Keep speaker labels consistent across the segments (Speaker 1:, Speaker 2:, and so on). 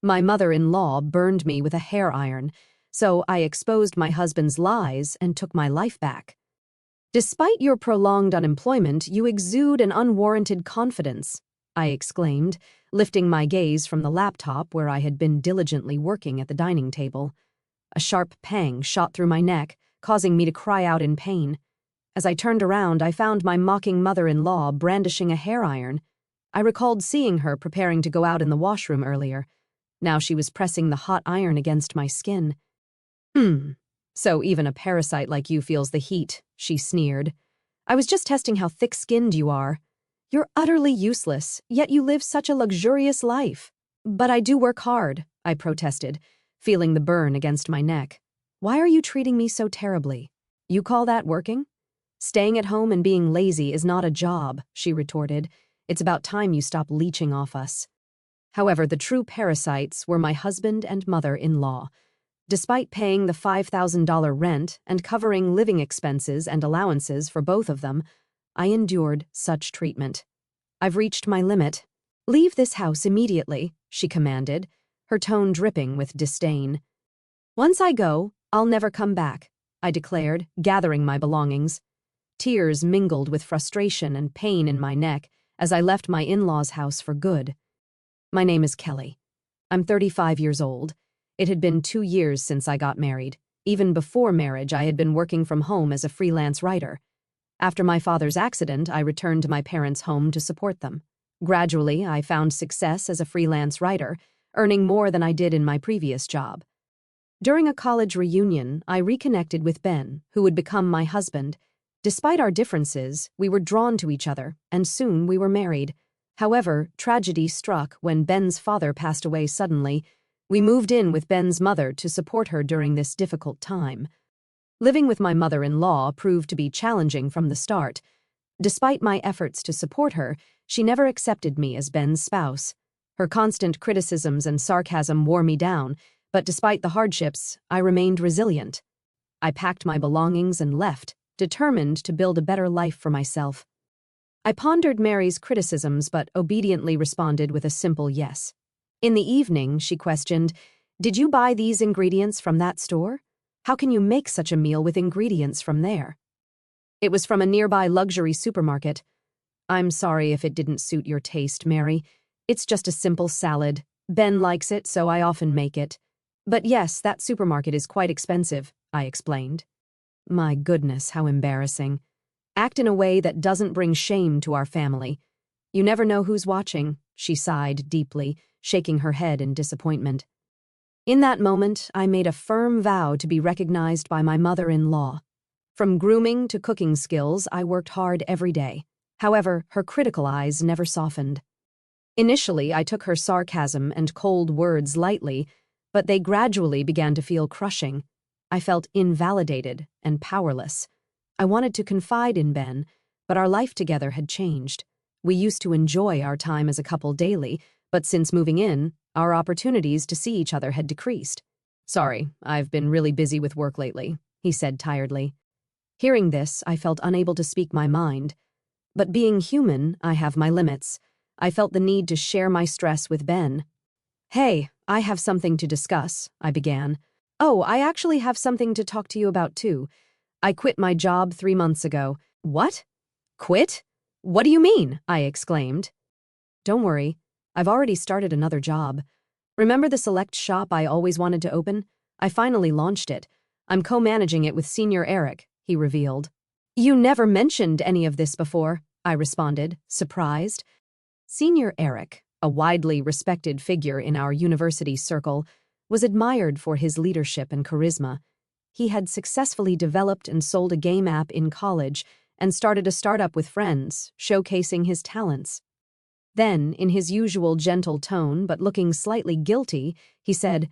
Speaker 1: My mother-in-law burned me with a hair iron, so I exposed my husband's lies and took my life back. Despite your prolonged unemployment, you exude an unwarranted confidence, I exclaimed, lifting my gaze from the laptop where I had been diligently working at the dining table. A sharp pang shot through my neck, causing me to cry out in pain. As I turned around, I found my mocking mother-in-law brandishing a hair iron. I recalled seeing her preparing to go out in the washroom earlier. Now she was pressing the hot iron against my skin. So even a parasite like you feels the heat, she sneered. I was just testing how thick-skinned you are. You're utterly useless, yet you live such a luxurious life. But I do work hard, I protested, feeling the burn against my neck. Why are you treating me so terribly? You call that working? Staying at home and being lazy is not a job, she retorted. It's about time you stop leeching off us. However, the true parasites were my husband and mother-in-law. Despite paying the $5,000 rent and covering living expenses and allowances for both of them, I endured such treatment. I've reached my limit. Leave this house immediately, she commanded, her tone dripping with disdain. Once I go, I'll never come back, I declared, gathering my belongings. Tears mingled with frustration and pain in my neck as I left my in-laws' house for good. My name is Kelly. I'm 35 years old. It had been 2 years since I got married. Even before marriage, I had been working from home as a freelance writer. After my father's accident, I returned to my parents' home to support them. Gradually, I found success as a freelance writer, earning more than I did in my previous job. During a college reunion, I reconnected with Ben, who would become my husband. Despite our differences, we were drawn to each other, and soon we were married. However, tragedy struck when Ben's father passed away suddenly. We moved in with Ben's mother to support her during this difficult time. Living with my mother-in-law proved to be challenging from the start. Despite my efforts to support her, she never accepted me as Ben's spouse. Her constant criticisms and sarcasm wore me down, but despite the hardships, I remained resilient. I packed my belongings and left, determined to build a better life for myself. I pondered Mary's criticisms but obediently responded with a simple yes. In the evening, she questioned, "Did you buy these ingredients from that store? How can you make such a meal with ingredients from there?" "It was from a nearby luxury supermarket." "I'm sorry if it didn't suit your taste, Mary. It's just a simple salad. Ben likes it, so I often make it." "But yes, that supermarket is quite expensive," I explained. My goodness, how embarrassing. Act in a way that doesn't bring shame to our family. You never know who's watching, she sighed deeply, shaking her head in disappointment. In that moment, I made a firm vow to be recognized by my mother-in-law. From grooming to cooking skills, I worked hard every day. However, her critical eyes never softened. Initially, I took her sarcasm and cold words lightly, but they gradually began to feel crushing. I felt invalidated and powerless. I wanted to confide in Ben, but our life together had changed. We used to enjoy our time as a couple daily, but since moving in, our opportunities to see each other had decreased. "Sorry, I've been really busy with work lately," he said tiredly. Hearing this, I felt unable to speak my mind. But being human, I have my limits. I felt the need to share my stress with Ben. "Hey, I have something to discuss," I began. "Oh, I actually have something to talk to you about too. I quit my job 3 months ago." "What? Quit? What do you mean?" I exclaimed. "Don't worry, I've already started another job. Remember the select shop I always wanted to open? I finally launched it. I'm co-managing it with Senior Eric," he revealed. "You never mentioned any of this before," I responded, surprised. Senior Eric, a widely respected figure in our university circle, was admired for his leadership and charisma. He had successfully developed and sold a game app in college and started a startup with friends, showcasing his talents. Then, in his usual gentle tone but looking slightly guilty, he said,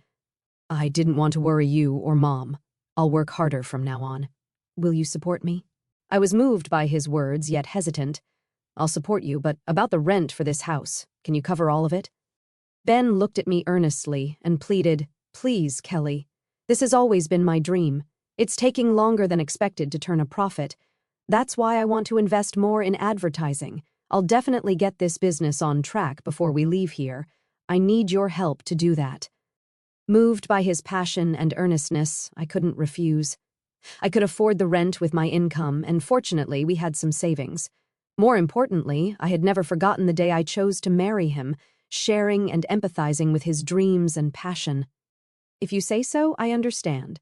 Speaker 1: "I didn't want to worry you or Mom. I'll work harder from now on. Will you support me?" I was moved by his words, yet hesitant. "I'll support you, but about the rent for this house, can you cover all of it?" Ben looked at me earnestly and pleaded, "Please, Kelly. This has always been my dream. It's taking longer than expected to turn a profit. That's why I want to invest more in advertising. I'll definitely get this business on track before we leave here. I need your help to do that." Moved by his passion and earnestness, I couldn't refuse. I could afford the rent with my income, and fortunately, we had some savings. More importantly, I had never forgotten the day I chose to marry him, sharing and empathizing with his dreams and passion. "If you say so, I understand.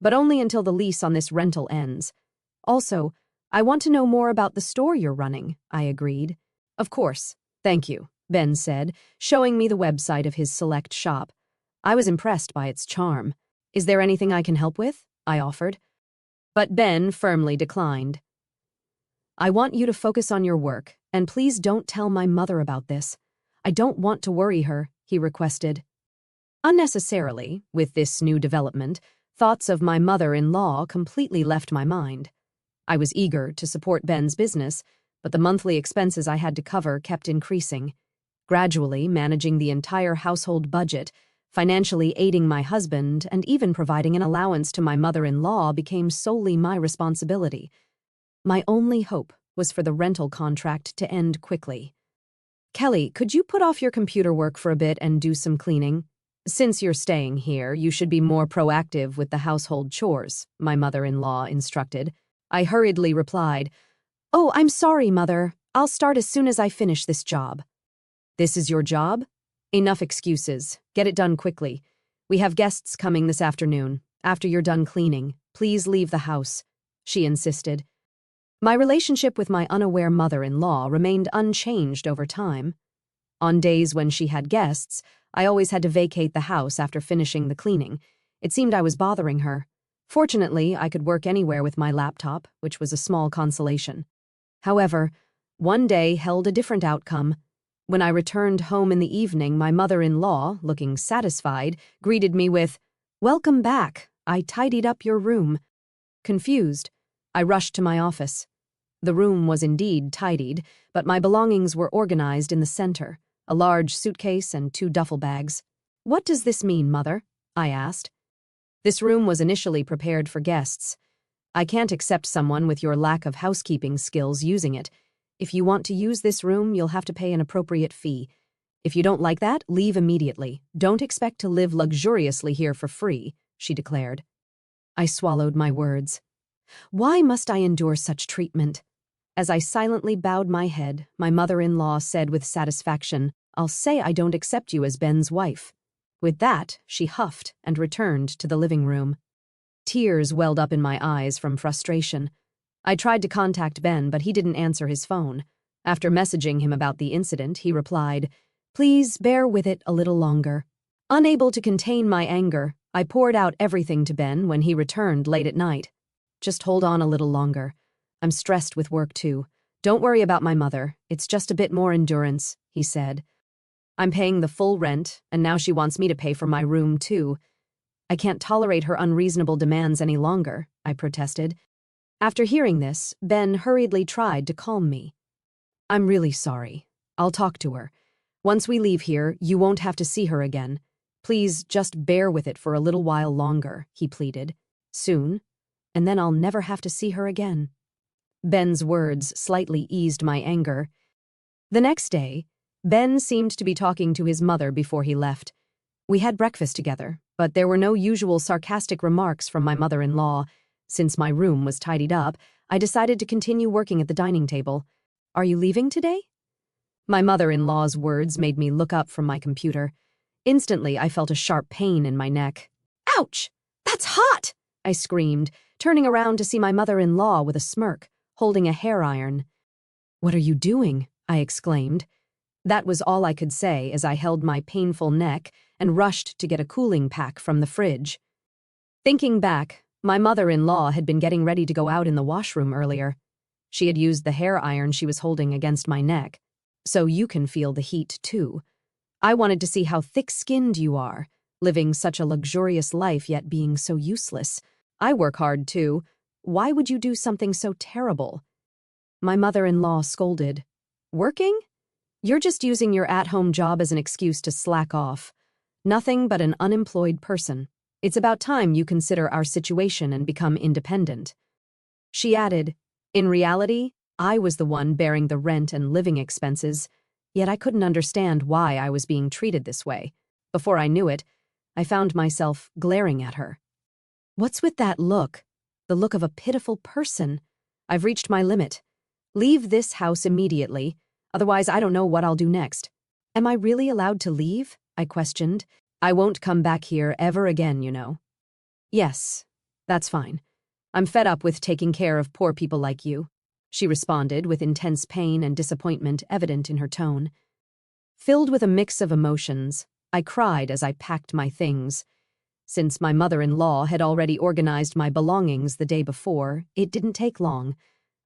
Speaker 1: But only until the lease on this rental ends. Also, I want to know more about the store you're running," I agreed. "Of course. Thank you," Ben said, showing me the website of his select shop. I was impressed by its charm. "Is there anything I can help with?" I offered. But Ben firmly declined. "I want you to focus on your work, and please don't tell my mother about this. I don't want to worry her," he requested. Unnecessarily, with this new development, thoughts of my mother-in-law completely left my mind. I was eager to support Ben's business, but the monthly expenses I had to cover kept increasing. Gradually managing the entire household budget, financially aiding my husband, and even providing an allowance to my mother-in-law became solely my responsibility. My only hope was for the rental contract to end quickly. "Kelly, could you put off your computer work for a bit and do some cleaning? Since you're staying here, you should be more proactive with the household chores," my mother-in-law instructed. I hurriedly replied, "Oh, I'm sorry, Mother. I'll start as soon as I finish this job." "This is your job? Enough excuses. Get it done quickly. We have guests coming this afternoon. After you're done cleaning, please leave the house," she insisted. My relationship with my unaware mother-in-law remained unchanged over time. On days when she had guests, I always had to vacate the house after finishing the cleaning. It seemed I was bothering her. Fortunately, I could work anywhere with my laptop, which was a small consolation. However, one day held a different outcome. When I returned home in the evening, my mother-in-law, looking satisfied, greeted me with, "Welcome back. I tidied up your room." Confused, I rushed to my office. The room was indeed tidied, but my belongings were organized in the center, a large suitcase and 2 duffel bags. "What does this mean, Mother?" I asked. "This room was initially prepared for guests. I can't accept someone with your lack of housekeeping skills using it. If you want to use this room, you'll have to pay an appropriate fee. If you don't like that, leave immediately. Don't expect to live luxuriously here for free," she declared. I swallowed my words. Why must I endure such treatment? As I silently bowed my head, my mother-in-law said with satisfaction, "I'll say I don't accept you as Ben's wife." With that, she huffed and returned to the living room. Tears welled up in my eyes from frustration. I tried to contact Ben, but he didn't answer his phone. After messaging him about the incident, he replied, "Please bear with it a little longer." Unable to contain my anger, I poured out everything to Ben when he returned late at night. "Just hold on a little longer. I'm stressed with work too. Don't worry about my mother. It's just a bit more endurance," he said. "I'm paying the full rent, and now she wants me to pay for my room too. I can't tolerate her unreasonable demands any longer," I protested. After hearing this, Ben hurriedly tried to calm me. "I'm really sorry. I'll talk to her. Once we leave here, you won't have to see her again. Please just bear with it for a little while longer," he pleaded. "Soon, and then I'll never have to see her again." Ben's words slightly eased my anger. The next day, Ben seemed to be talking to his mother before he left. We had breakfast together, but there were no usual sarcastic remarks from my mother-in-law. Since my room was tidied up, I decided to continue working at the dining table. "Are you leaving today?" My mother-in-law's words made me look up from my computer. Instantly, I felt a sharp pain in my neck. "Ouch! That's hot!" I screamed, turning around to see my mother-in-law with a smirk, holding a hair iron. "What are you doing?" I exclaimed. That was all I could say as I held my painful neck and rushed to get a cooling pack from the fridge. Thinking back, my mother-in-law had been getting ready to go out in the washroom earlier. She had used the hair iron she was holding against my neck. "So you can feel the heat, too. I wanted to see how thick-skinned you are, living such a luxurious life yet being so useless. I work hard, too. Why would you do something so terrible?" My mother-in-law scolded. "Working? You're just using your at-home job as an excuse to slack off. Nothing but an unemployed person. It's about time you consider our situation and become independent." She added, "In reality, I was the one bearing the rent and living expenses. Yet I couldn't understand why I was being treated this way. Before I knew it, I found myself glaring at her. What's with that look? The look of a pitiful person. I've reached my limit. Leave this house immediately, otherwise I don't know what I'll do next. Am I really allowed to leave? I questioned. I won't come back here ever again, you know. Yes, that's fine. I'm fed up with taking care of poor people like you, she responded with intense pain and disappointment evident in her tone. Filled with a mix of emotions, I cried as I packed my things. Since my mother-in-law had already organized my belongings the day before, it didn't take long.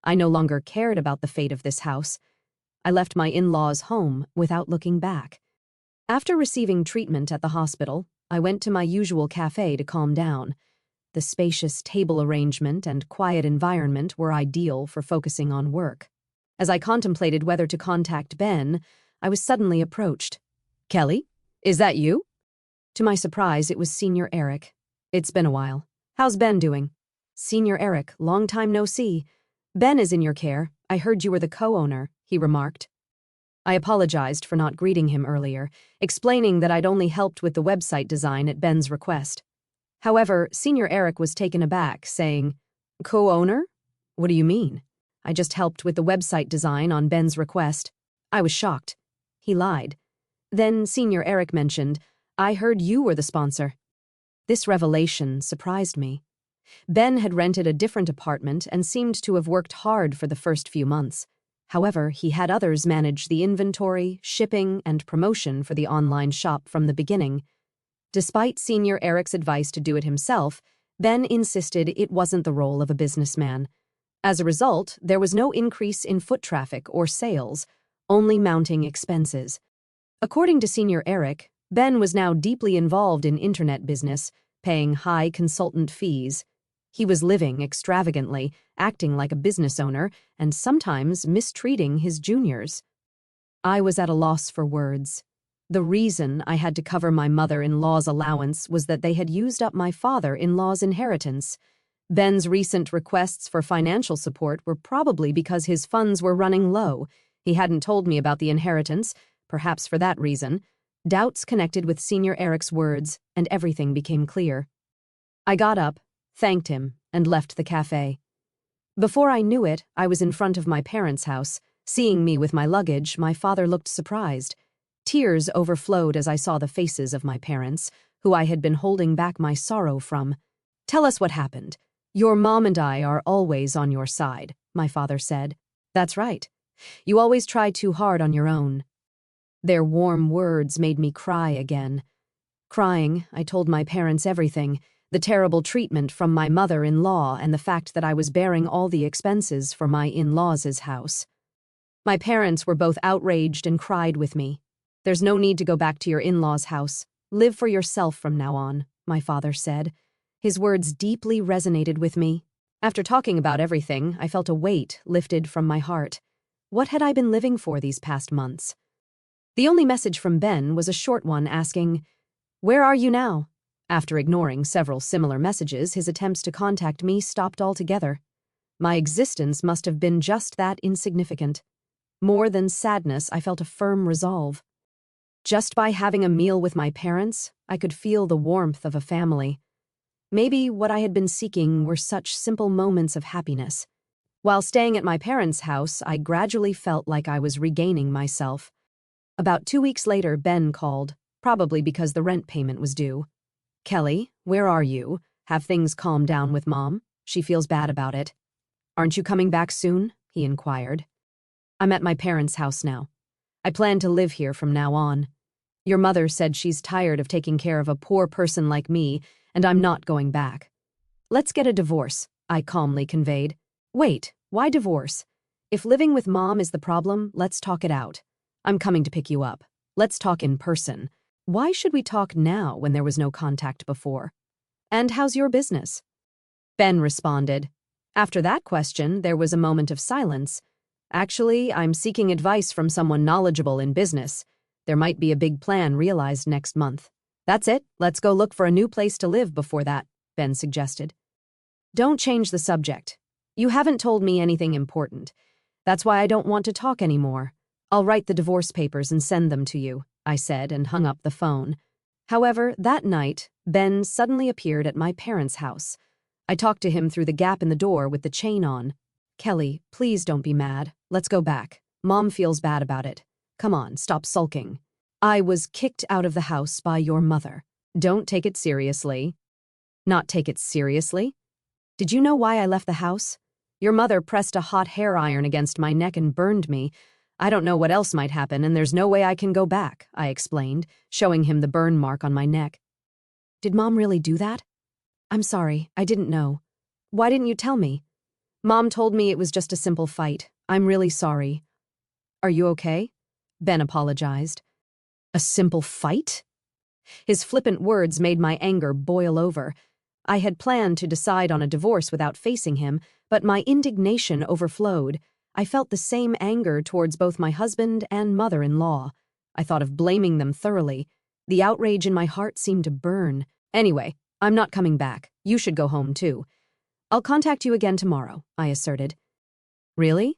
Speaker 1: I no longer cared about the fate of this house. I left my in-laws' home without looking back. After receiving treatment at the hospital, I went to my usual cafe to calm down. The spacious table arrangement and quiet environment were ideal for focusing on work. As I contemplated whether to contact Ben, I was suddenly approached. "Kelly, is that you?" To my surprise, it was Senior Eric. "It's been a while. How's Ben doing?" "Senior Eric, long time no see. Ben is in your care. I heard you were the co-owner," he remarked. I apologized for not greeting him earlier, explaining that I'd only helped with the website design at Ben's request. However, Senior Eric was taken aback, saying, "Co-owner? What do you mean? I just helped with the website design on Ben's request." I was shocked. He lied. Then Senior Eric mentioned, "I heard you were the sponsor." This revelation surprised me. Ben had rented a different apartment and seemed to have worked hard for the first few months. However, he had others manage the inventory, shipping, and promotion for the online shop from the beginning. Despite Senior Eric's advice to do it himself, Ben insisted it wasn't the role of a businessman. As a result, there was no increase in foot traffic or sales, only mounting expenses. According to Senior Eric, Ben was now deeply involved in internet business, paying high consultant fees. He was living extravagantly, acting like a business owner, and sometimes mistreating his juniors. I was at a loss for words. The reason I had to cover my mother-in-law's allowance was that they had used up my father-in-law's inheritance. Ben's recent requests for financial support were probably because his funds were running low. He hadn't told me about the inheritance, perhaps for that reason. Doubts connected with Senior Eric's words, and everything became clear. I got up, thanked him, and left the cafe. Before I knew it, I was in front of my parents' house. Seeing me with my luggage, my father looked surprised. Tears overflowed as I saw the faces of my parents, who I had been holding back my sorrow from. "Tell us what happened. Your mom and I are always on your side," my father said. "That's right. You always try too hard on your own." Their warm words made me cry again. Crying, I told my parents everything, the terrible treatment from my mother-in-law and the fact that I was bearing all the expenses for my in-laws' house. My parents were both outraged and cried with me. "There's no need to go back to your in-laws' house. Live for yourself from now on," my father said. His words deeply resonated with me. After talking about everything, I felt a weight lifted from my heart. What had I been living for these past months? The only message from Ben was a short one asking, "Where are you now?" After ignoring several similar messages, his attempts to contact me stopped altogether. My existence must have been just that insignificant. More than sadness, I felt a firm resolve. Just by having a meal with my parents, I could feel the warmth of a family. Maybe what I had been seeking were such simple moments of happiness. While staying at my parents' house, I gradually felt like I was regaining myself. About 2 weeks later, Ben called, probably because the rent payment was due. "Kelly, where are you? Have things calmed down with Mom? She feels bad about it." "Aren't you coming back soon?" he inquired. "I'm at my parents' house now. I plan to live here from now on. Your mother said she's tired of taking care of a poor person like me, and I'm not going back." "Let's get a divorce," I calmly conveyed. "Wait, why divorce? If living with Mom is the problem, let's talk it out. I'm coming to pick you up. Let's talk in person. Why should we talk now when there was no contact before? And how's your business?" Ben responded. After that question, there was a moment of silence. "Actually, I'm seeking advice from someone knowledgeable in business. There might be a big plan realized next month." "That's it. Let's go look for a new place to live before that," Ben suggested. "Don't change the subject. You haven't told me anything important. That's why I don't want to talk anymore. I'll write the divorce papers and send them to you, I said and hung up the phone. However, that night, Ben suddenly appeared at my parents' house. I talked to him through the gap in the door with the chain on. Kelly, please don't be mad. Let's go back. Mom feels bad about it. Come on, stop sulking. I was kicked out of the house by your mother. Don't take it seriously. Not take it seriously? Did you know why I left the house? Your mother pressed a hot hair iron against my neck and burned me. I don't know what else might happen, and there's no way I can go back, I explained, showing him the burn mark on my neck. Did Mom really do that? I'm sorry, I didn't know. Why didn't you tell me? Mom told me it was just a simple fight. I'm really sorry. Are you okay? Ben apologized. A simple fight? His flippant words made my anger boil over. I had planned to decide on a divorce without facing him, but my indignation overflowed. I felt the same anger towards both my husband and mother-in-law. I thought of blaming them thoroughly. The outrage in my heart seemed to burn. Anyway, I'm not coming back. You should go home, too. I'll contact you again tomorrow, I asserted. Really?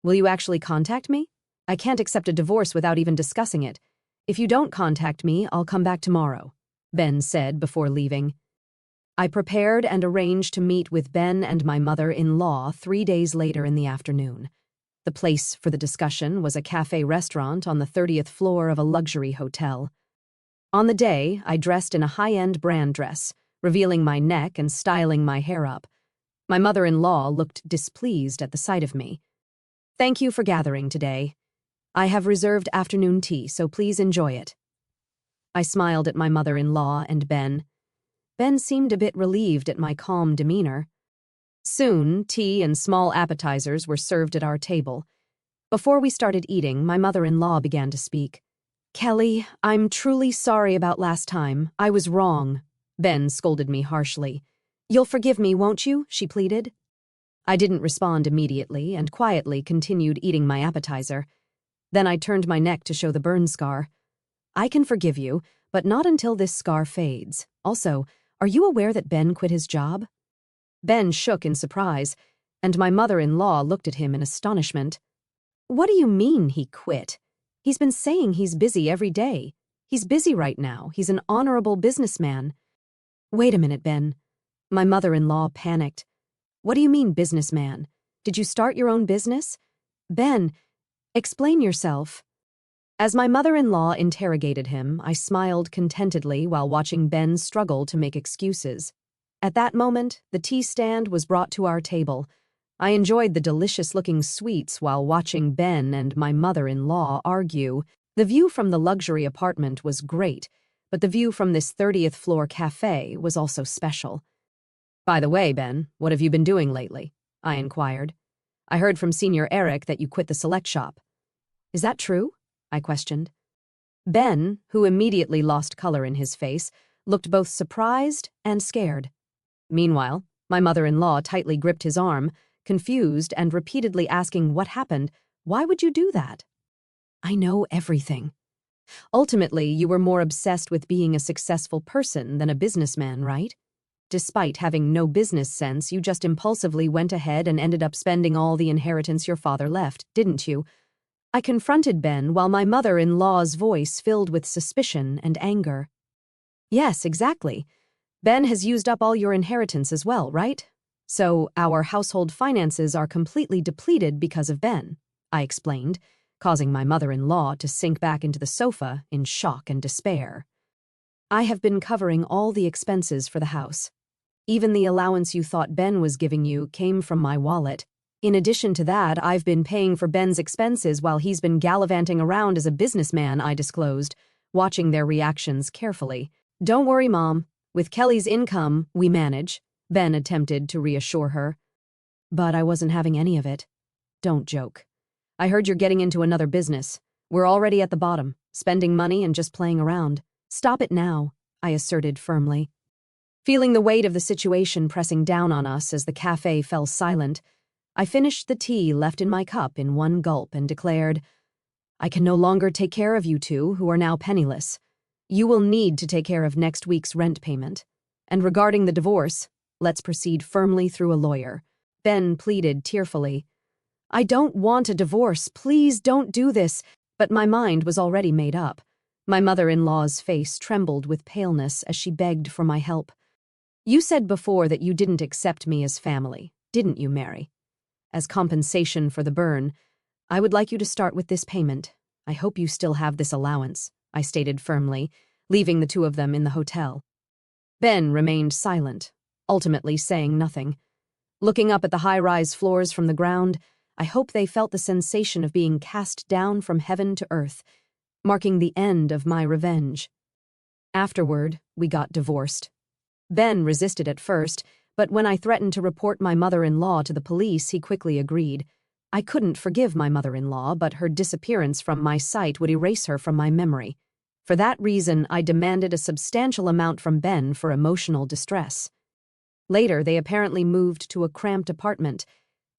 Speaker 1: Will you actually contact me? I can't accept a divorce without even discussing it. If you don't contact me, I'll come back tomorrow, Ben said before leaving. I prepared and arranged to meet with Ben and my mother-in-law 3 days later in the afternoon. The place for the discussion was a cafe restaurant on the 30th floor of a luxury hotel. On the day, I dressed in a high-end brand dress, revealing my neck and styling my hair up. My mother-in-law looked displeased at the sight of me. Thank you for gathering today. I have reserved afternoon tea, so please enjoy it. I smiled at my mother-in-law and Ben. Ben seemed a bit relieved at my calm demeanor. Soon, tea and small appetizers were served at our table. Before we started eating, my mother-in-law began to speak. Kelly, I'm truly sorry about last time. I was wrong. Ben scolded me harshly. You'll forgive me, won't you? She pleaded. I didn't respond immediately and quietly continued eating my appetizer. Then I turned my neck to show the burn scar. I can forgive you, but not until this scar fades. Also, are you aware that Ben quit his job? Ben shook in surprise, and my mother-in-law looked at him in astonishment. What do you mean he quit? He's been saying he's busy every day. He's busy right now. He's an honorable businessman. Wait a minute, Ben. My mother-in-law panicked. What do you mean, businessman? Did you start your own business? Ben, explain yourself. As my mother-in-law interrogated him, I smiled contentedly while watching Ben struggle to make excuses. At that moment, the tea stand was brought to our table. I enjoyed the delicious-looking sweets while watching Ben and my mother-in-law argue. The view from the luxury apartment was great, but the view from this 30th floor cafe was also special. By the way, Ben, what have you been doing lately? I inquired. I heard from Senior Eric that you quit the select shop. Is that true? I questioned. Ben, who immediately lost color in his face, looked both surprised and scared. Meanwhile, my mother-in-law tightly gripped his arm, confused and repeatedly asking what happened. Why would you do that? I know everything. Ultimately, you were more obsessed with being a successful person than a businessman, right? Despite having no business sense, you just impulsively went ahead and ended up spending all the inheritance your father left, didn't you? I confronted Ben while my mother-in-law's voice filled with suspicion and anger. Yes, exactly. Ben has used up all your inheritance as well, right? So our household finances are completely depleted because of Ben, I explained, causing my mother-in-law to sink back into the sofa in shock and despair. I have been covering all the expenses for the house. Even the allowance you thought Ben was giving you came from my wallet. In addition to that, I've been paying for Ben's expenses while he's been gallivanting around as a businessman, I disclosed, watching their reactions carefully. Don't worry, Mom. With Kelly's income, we manage, Ben attempted to reassure her. But I wasn't having any of it. Don't joke. I heard you're getting into another business. We're already at the bottom, spending money and just playing around. Stop it now, I asserted firmly. Feeling the weight of the situation pressing down on us as the cafe fell silent, I finished the tea left in my cup in one gulp and declared, I can no longer take care of you two, who are now penniless. You will need to take care of next week's rent payment. And regarding the divorce, let's proceed firmly through a lawyer. Ben pleaded tearfully. I don't want a divorce. Please don't do this. But my mind was already made up. My mother-in-law's face trembled with paleness as she begged for my help. You said before that you didn't accept me as family, didn't you, Mary? As compensation for the burn, I would like you to start with this payment. I hope you still have this allowance, I stated firmly, leaving the two of them in the hotel. Ben remained silent, ultimately saying nothing. Looking up at the high-rise floors from the ground, I hope they felt the sensation of being cast down from heaven to earth, marking the end of my revenge. Afterward, we got divorced. Ben resisted at first, but when I threatened to report my mother-in-law to the police, he quickly agreed. I couldn't forgive my mother-in-law, but her disappearance from my sight would erase her from my memory. For that reason, I demanded a substantial amount from Ben for emotional distress. Later, they apparently moved to a cramped apartment.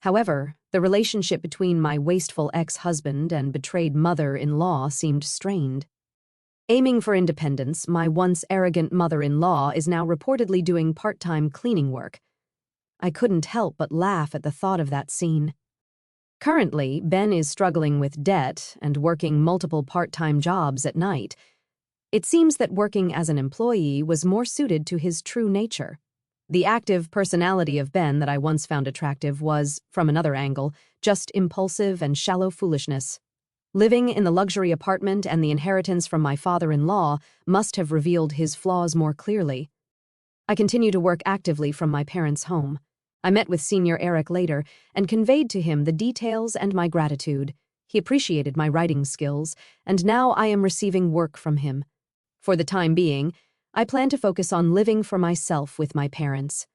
Speaker 1: However, the relationship between my wasteful ex-husband and betrayed mother-in-law seemed strained. Aiming for independence, my once arrogant mother-in-law is now reportedly doing part-time cleaning work. I couldn't help but laugh at the thought of that scene. Currently, Ben is struggling with debt and working multiple part-time jobs at night. It seems that working as an employee was more suited to his true nature. The active personality of Ben that I once found attractive was, from another angle, just impulsive and shallow foolishness. Living in the luxury apartment and the inheritance from my father-in-law must have revealed his flaws more clearly. I continue to work actively from my parents' home. I met with Senior Eric later and conveyed to him the details and my gratitude. He appreciated my writing skills, and now I am receiving work from him. For the time being, I plan to focus on living for myself with my parents.